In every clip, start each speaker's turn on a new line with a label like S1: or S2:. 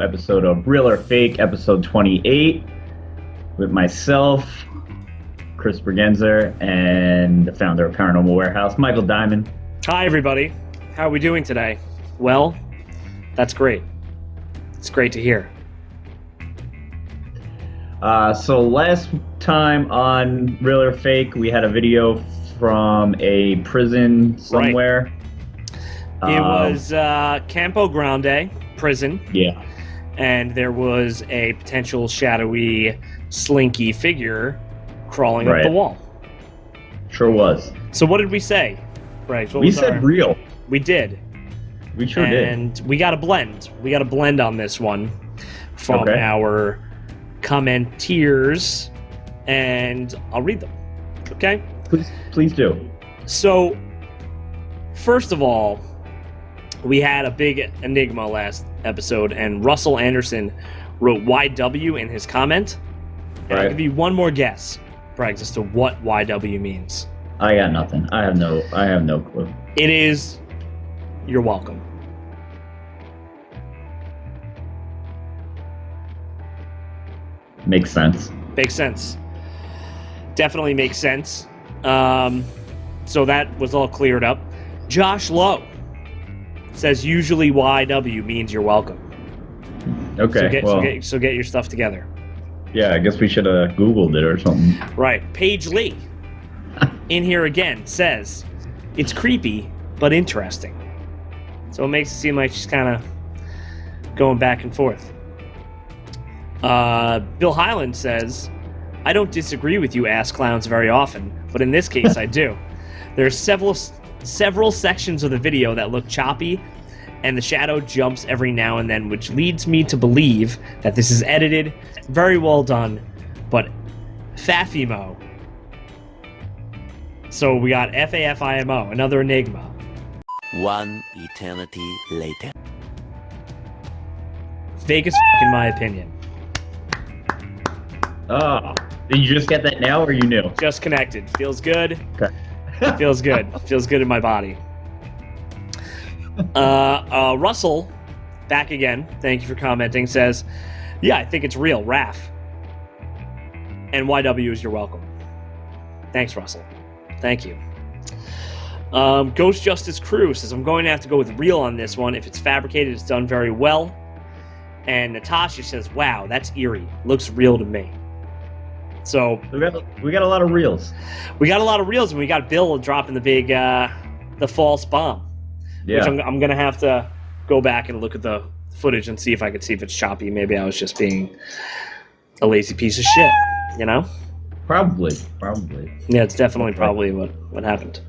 S1: episode of Real or Fake, episode 28, with myself, Chris Breggenzer, and the founder of Paranormal Warehouse, Michael Diamond.
S2: Hi, everybody. How are we doing today? Well, that's great. It's great to hear.
S1: So last time on Real or Fake, we had a video from a prison somewhere.
S2: Right. It was Campo Grande prison.
S1: Yeah.
S2: And there was a potential shadowy, slinky figure crawling up the wall.
S1: Sure was.
S2: So what did we say, Breggs?
S1: We said real.
S2: We did.
S1: We sure did.
S2: And we got a blend. We got a blend on this one from our commenters, and I'll read them. Okay?
S1: Please do.
S2: So, first of all, we had a big enigma last episode, and Russell Anderson wrote YW in his comment. And I'll give you one more guess, Breggs, as to what YW means.
S1: I got nothing. I have no clue.
S2: It is, you're welcome.
S1: Makes sense.
S2: Makes sense. Definitely makes sense. So that was all cleared up. Josh Lowe says usually YW means you're welcome.
S1: Okay.
S2: So get your stuff together.
S1: Yeah, I guess we should have Googled it or something.
S2: Right. Paige Lee, in here again, says, it's creepy, but interesting. So it makes it seem like she's kind of going back and forth. Bill Highland says, I don't disagree with you ass clowns very often, but in this case I do. There's several sections of the video that look choppy, and the shadow jumps every now and then, which leads me to believe that this is edited. Very well done, but Fafimo. So we got F-A-F-I-M-O, another enigma.
S3: One eternity later.
S2: Fake as f***, in my opinion.
S1: Oh, did you just get that now, or you knew?
S2: Just connected. Feels good.
S1: Okay.
S2: Feels good. Feels good in my body. Russell, back again. Thank you for commenting. Says, yeah, I think it's real. Raph. And YW is you're welcome. Thanks, Russell. Thank you. Ghost Justice Crew says, I'm going to have to go with real on this one. If it's fabricated, it's done very well. And Natasha says, wow, that's eerie. Looks real to me. So
S1: we got a lot of reels.
S2: We got a lot of reels, and we got Bill dropping the big, the false bomb.
S1: Yeah.
S2: Which I'm going to have to go back and look at the footage and see if I could see if it's choppy. Maybe I was just being a lazy piece of shit, you know?
S1: Probably.
S2: Yeah, it's definitely probably what happened.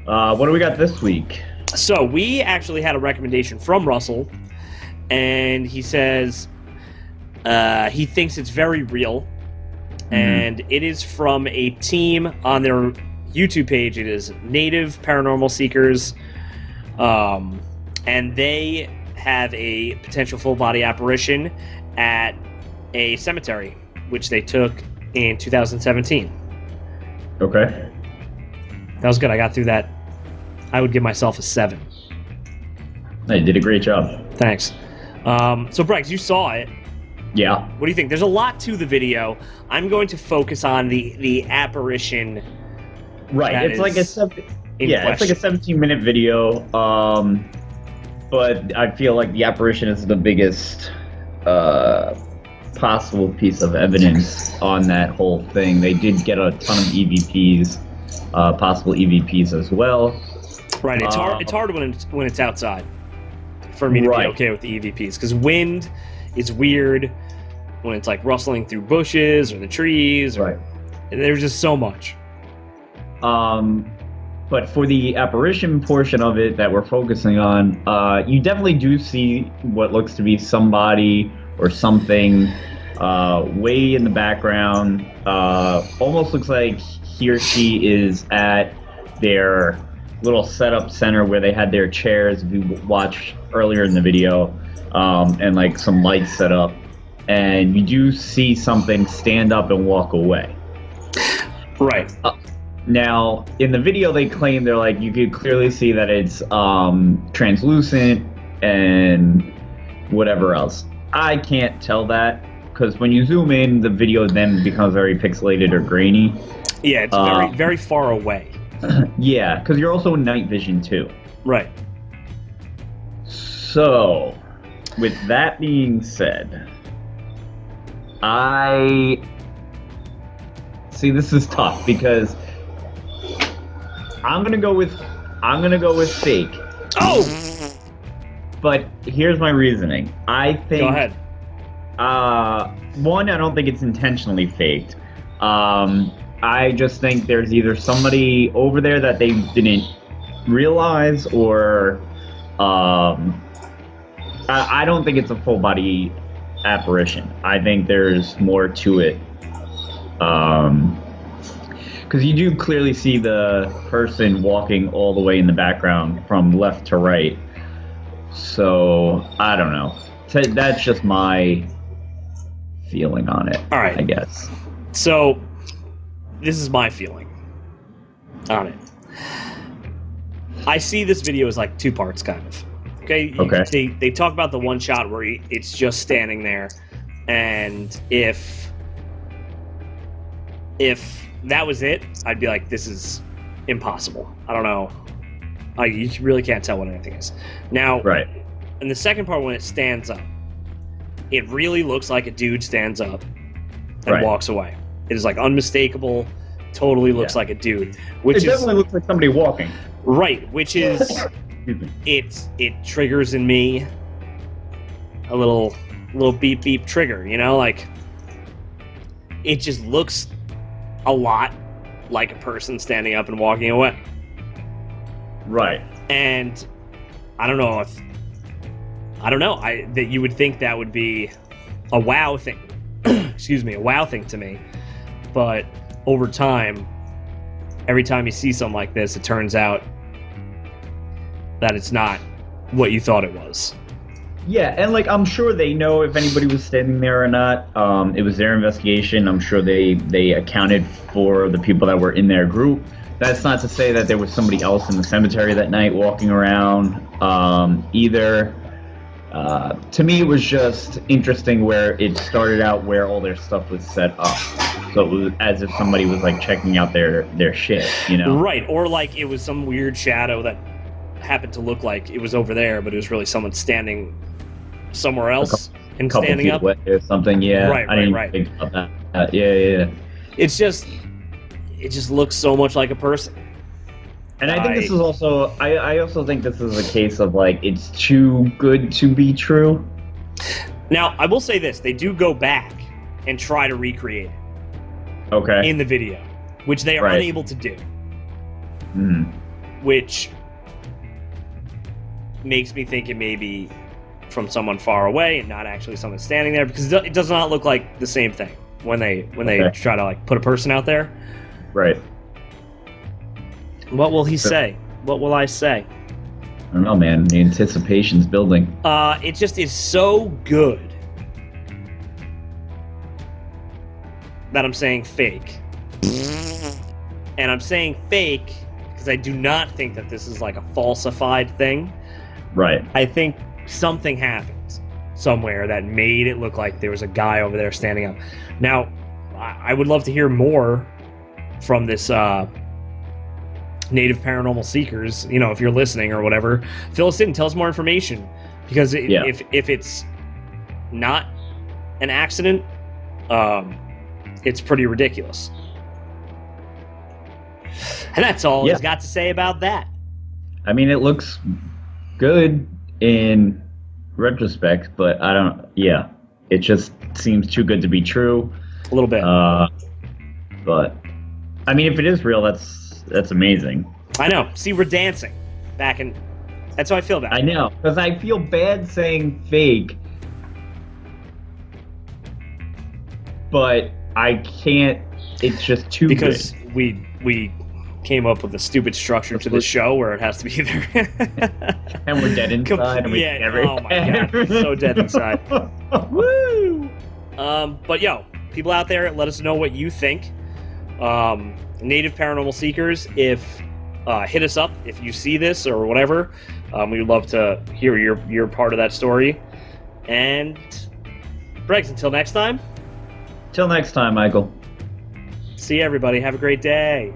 S1: What do we got this week?
S2: So we actually had a recommendation from Russell, and he says he thinks it's very real, and it is from a team on their YouTube page. It is Native Paranormal Seekers, and they have a potential full-body apparition at a cemetery, which they took in 2017.
S1: Okay.
S2: That was good. I got through that. I would give myself a 7.
S1: Hey, you did a great job.
S2: Thanks. So, Breggs, you saw it.
S1: Yeah.
S2: What do you think? There's a lot to the video. I'm going to focus on the apparition.
S1: Right. It's like a 17-minute video. But I feel like the apparition is the biggest possible piece of evidence on that whole thing. They did get a ton of EVPs, possible EVPs as well.
S2: Right. It's hard when it's outside for me to be okay with the EVPs, because wind is weird when it's like rustling through bushes or the trees. Right. There's just so much.
S1: But for the apparition portion of it that we're focusing on, you definitely do see what looks to be somebody or something way in the background. Almost looks like he or she is at their little setup center where they had their chairs, if you watched earlier in the video, and like some lights set up. And you do see something stand up and walk away.
S2: Right.
S1: Now, in the video, they claim you could clearly see that it's translucent and whatever else. I can't tell that because when you zoom in, the video then becomes very pixelated or grainy.
S2: Yeah, it's very, very far away.
S1: Yeah, because you're also in night vision too.
S2: Right.
S1: So, with that being said, this is tough because I'm gonna go with fake.
S2: Oh!
S1: But here's my reasoning. I think.
S2: Go ahead.
S1: One, I don't think it's intentionally faked. I just think there's either somebody over there that they didn't realize, or I don't think it's a full body apparition. I think there's more to it. Because you do clearly see the person walking all the way in the background from left to right. So, I don't know. That's just my feeling on it,
S2: all right,
S1: I guess.
S2: So, this is my feeling on it. I see this video as like two parts, kind of. Okay? They talk about the one shot where it's just standing there, and if that was it, I'd be like, this is impossible. I don't know. You really can't tell what anything is. Now,
S1: right.
S2: In the second part, when it stands up, it really looks like a dude stands up and walks away. It is like unmistakable, totally looks like a dude. Which
S1: definitely looks like somebody walking.
S2: Right, which is, it triggers in me a little beep beep trigger, you know? Like, it just looks a lot like a person standing up and walking away.
S1: Right.
S2: And I don't know that you would think that would be a wow thing. Excuse me, a wow thing to me. But over time, every time you see something like this, it turns out that it's not what you thought it was.
S1: Yeah, and like I'm sure they know if anybody was standing there or not. It was their investigation. I'm sure they accounted for the people that were in their group. That's not to say that there was somebody else in the cemetery that night walking around either. To me, it was just interesting where it started out where all their stuff was set up. So it was as if somebody was like checking out their shit, you know?
S2: Right, or like it was some weird shadow that happened to look like it was over there, but it was really someone standing somewhere else and standing up
S1: or something. Yeah,
S2: right.
S1: I didn't think about that. Yeah.
S2: It just looks so much like a person.
S1: And I think this is also. I also think this is a case of like it's too good to be true.
S2: Now I will say this: they do go back and try to recreate it.
S1: Okay.
S2: In the video, which they are unable to do. Which makes me think it may be from someone far away and not actually someone standing there, because it does not look like the same thing when they try to like put a person out there.
S1: Right.
S2: What will he say? What will I say?
S1: I don't know, man. The anticipation's building.
S2: It just is so good that I'm saying fake. And I'm saying fake because I do not think that this is like a falsified thing.
S1: Right.
S2: I think something happened somewhere that made it look like there was a guy over there standing up. Now, I would love to hear more from this native paranormal seekers. You know, if you're listening or whatever, fill us in, tell us more information. Because if it's not an accident, it's pretty ridiculous. And that's all he's got to say about that.
S1: I mean, it looks good in retrospect, but I don't. Yeah, it just seems too good to be true.
S2: A little bit.
S1: But I mean, if it is real, that's amazing.
S2: I know. See, we're dancing back in. That's how I feel about it.
S1: I know, because I feel bad saying fake, but I can't. It's just too
S2: because
S1: good.
S2: we came up with a stupid structure to the show where it has to be either.
S1: And we're dead inside.
S2: Oh my god, so dead inside. Woo! But yo, people out there, let us know what you think. Native paranormal seekers, if hit us up if you see this or whatever. We would love to hear your part of that story. And Breggs, until next time.
S1: Till next time, Michael.
S2: See everybody. Have a great day.